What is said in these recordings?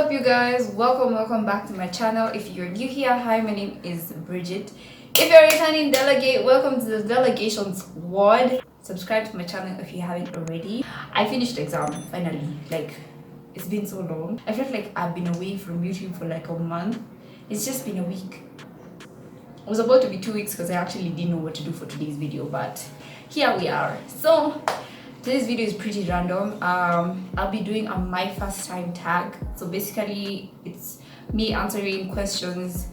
up, you guys? Welcome back to my channel. If you're new here, hi, my name is Bridget. If you're returning delegate, welcome to the Delegation squad. Subscribe to my channel if you haven't already. I finished exam finally. Like, it's been so long. I felt like I've been away from YouTube for like a month. It's just been a week. It was about to be 2 weeks because I actually didn't know what to do for today's video, but here we are. So today's video is pretty random. I'll be doing a my first time tag. So basically it's me answering questions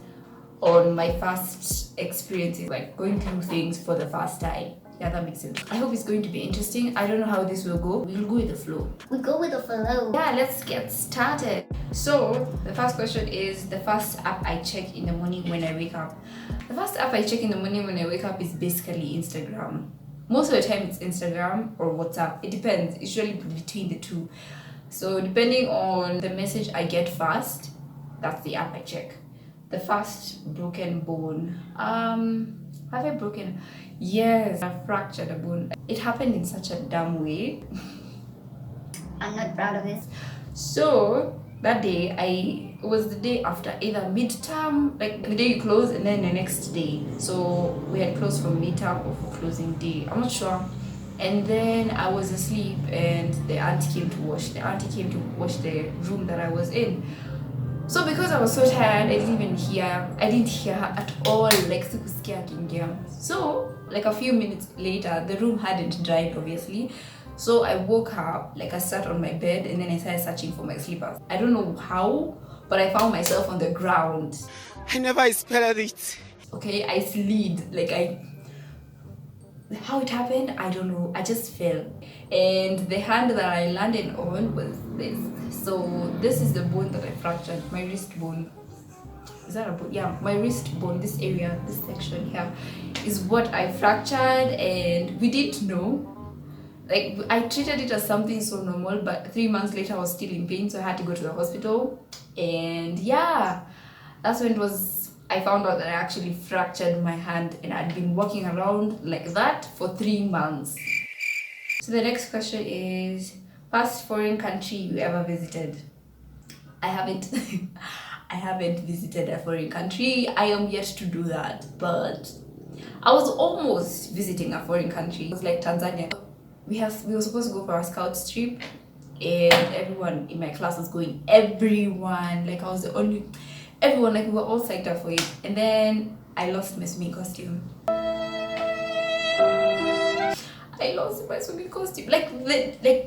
on my first experiences, like going through things for the first time. Yeah, that makes sense. I hope it's going to be interesting. I don't know how this will go. We'll go with the flow. We go with the flow. Yeah, let's get started. So the first question is the first app I check in the morning when I wake up. The first app I check in the morning when I wake up is basically Instagram. Most of the time it's Instagram or WhatsApp. It depends. It's usually between the two. So depending on the message I get first, that's the app I check. The first broken bone. Have I broken? Yes, I fractured a bone. It happened in such a dumb way. I'm not proud of this. So that day, it was the day after either midterm, like the day you close and then the next day. So we had closed for midterm or for closing day. I'm not sure. And then I was asleep and the auntie came to wash the room that I was in. So because I was so tired, I didn't hear her at all, like sikusikia akiingia. So like a few minutes later, the room hadn't dried obviously. So I woke up, like I sat on my bed and then I started searching for my slippers. I don't know how, but I found myself on the ground. I never expected it. Okay, I slid, how it happened, I don't know. I just fell. And the hand that I landed on was this. So this is the bone that I fractured, my wrist bone. Is that a bone? Yeah, my wrist bone, this area, this section here, is what I fractured, and we didn't know. Like, I treated it as something so normal, but 3 months later I was still in pain, so I had to go to the hospital. And yeah, that's when I found out that I actually fractured my hand, and I'd been walking around like that for 3 months. So the next question is, first foreign country you ever visited? I haven't I haven't visited a foreign country. I am yet to do that, but I was almost visiting a foreign country. It was like Tanzania. We were supposed to go for a scouts trip, and everyone in my class was going. Everyone, like I was the only, everyone, like we were all psyched up for it. And then I lost my swimming costume. I lost my swimming costume. Like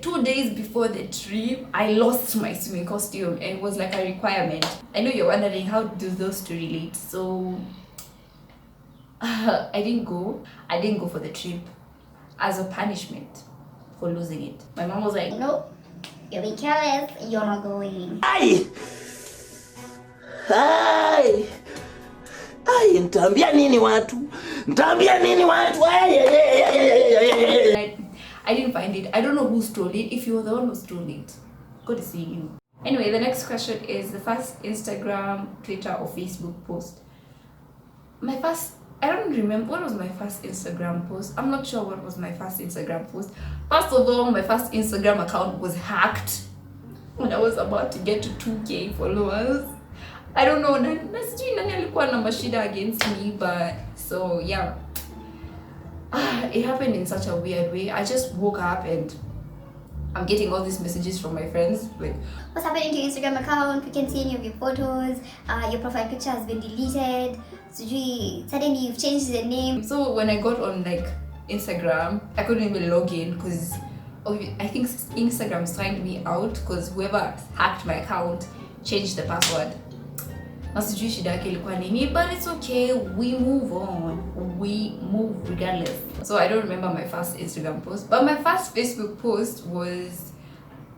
2 days before the trip, I lost my swimming costume, and it was like a requirement. I know you're wondering how do those two relate. So I didn't go for the trip as a punishment for losing it. My mom was like, No, you're being careless. You're not going. Ai! Ai! Ai, nitaambia nini watu? Nitaambia nini watu? I didn't find it. I don't know who stole it. If you're the one who stole it, good to see you. Anyway, the next question is the first Instagram, Twitter, or Facebook post. I don't remember what was my first Instagram post. I'm not sure what was my first Instagram post. First of all, my first Instagram account was hacked when I was about to get to 2K followers. I don't know, sijui nani alikuwa na mashida against me, but so yeah. It happened in such a weird way. I just woke up and I'm getting all these messages from my friends like, What's happening to your Instagram account? We can see any of your photos. Your profile picture has been deleted. Suddenly you've changed the name. So when I got on like Instagram, I couldn't even log in because I think Instagram signed me out because whoever hacked my account changed the password. But it's okay, we move on. We move regardless. So I don't remember my first Instagram post, but my first Facebook post was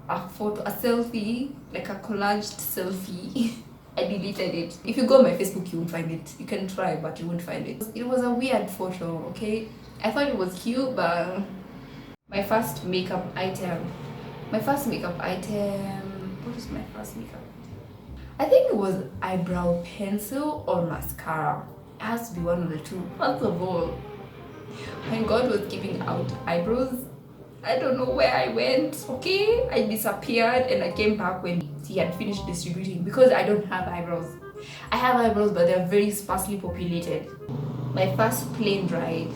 a photo, a selfie, like a collaged selfie. I deleted it. If you go on my Facebook, you won't find it. You can try, but you won't find it. It was a weird photo, okay? I thought it was cute, but my first makeup item. What was my first makeup? I think it was eyebrow pencil or mascara. It has to be one of the two. First of all, when God was giving out eyebrows, I don't know where I went. Okay, I disappeared and I came back when he had finished distributing because I don't have eyebrows. I have eyebrows, but they're very sparsely populated. My first plane ride.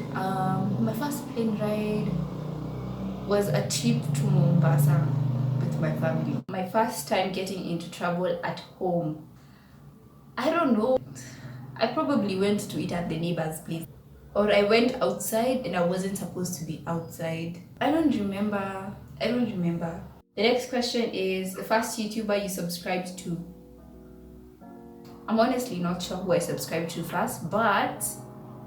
Was a trip to Mombasa with my family. My first time getting into trouble at home. I don't know. I probably went to eat at the neighbor's place. Or I went outside and I wasn't supposed to be outside. I don't remember. The next question is the first YouTuber you subscribed to. I'm honestly not sure who I subscribed to first, but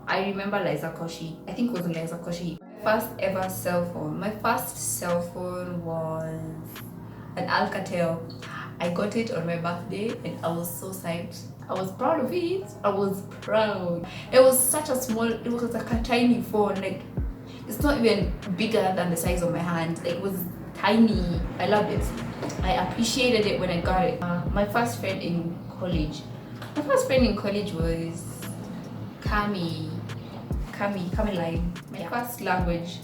I remember Liza Koshy. I think it was Liza Koshy. First ever cell phone. My first cell phone was an Alcatel. I got it on my birthday and I was so psyched. I was proud of it. I was proud. It was such a small, it was like a tiny phone. Like, it's not even bigger than the size of my hand. Like, it was tiny. I loved it. I appreciated it when I got it. My first friend in college. My first friend in college was Cameline. My first language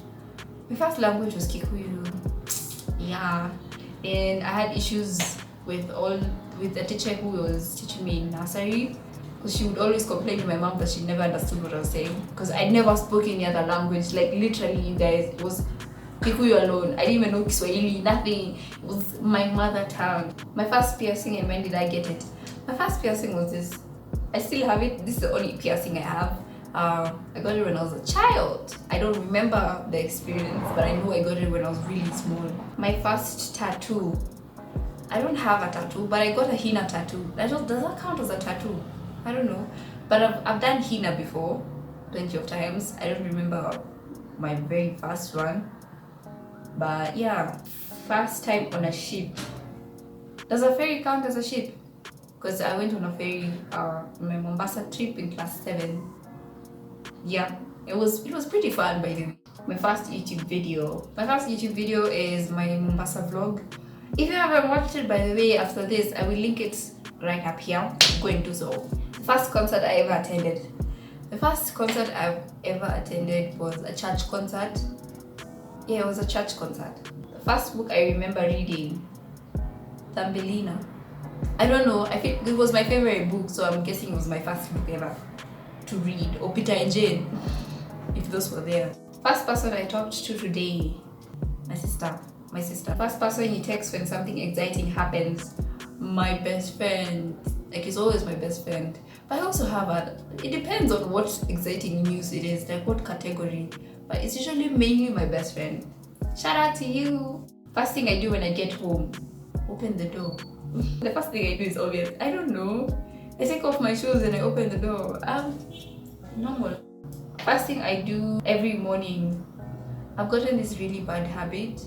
was Kikuyu. Yeah. And I had issues with the teacher who was teaching me in nursery, because she would always complain to my mom that she never understood what I was saying, because I never spoke any other language. Like, literally, you guys, it was Kikuyu alone. I didn't even know Kiswahili, nothing. It was my mother tongue. My first piercing, and when did I get it? My first piercing was this. I still have it. This is the only piercing I have. I got it when I was a child. I don't remember the experience, but I know I got it when I was really small. My first tattoo. I don't have a tattoo, but I got a henna tattoo. Does that count as a tattoo? I don't know. But I've done henna before, plenty of times. I don't remember my very first one. But yeah, first time on a ship. Does a ferry count as a ship? Because I went on a ferry my Mombasa trip in class 7. Yeah, it was pretty fun, by the way. My first YouTube video is my Mombasa vlog. If you haven't watched it, by the way, after this I will link it right up here. Go and do so. The first concert I ever attended. The first concert I've ever attended was a church concert. Yeah, it was a church concert. The first book I remember reading, Thumbelina. I don't know, I think it was my favorite book, so I'm guessing it was my first book ever to read, or Peter and Jane, if those were there. First person I talked to today, my sister. First person you text when something exciting happens, my best friend. Like, it's always my best friend. But I also have it depends on what exciting news it is, like what category. But it's usually mainly my best friend. Shout out to you. First thing I do when I get home, open the door. The first thing I do is obvious. I don't know. I take off my shoes and I open the door. Normal. First thing I do every morning, I've gotten this really bad habit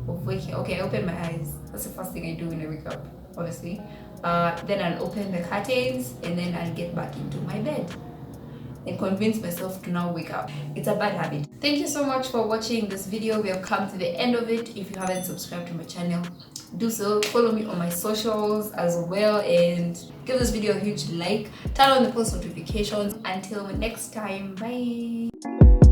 of waking. Okay, I open my eyes. That's the first thing I do when I wake up, obviously. Then I'll open the curtains and then I'll get back into my bed and convince myself to now wake up. It's a bad habit. Thank you so much for watching this video. We have come to the end of it. If you haven't subscribed to my channel, do so. Follow me on my socials as well, and give this video a huge like. Turn on the post notifications. Until next time, bye.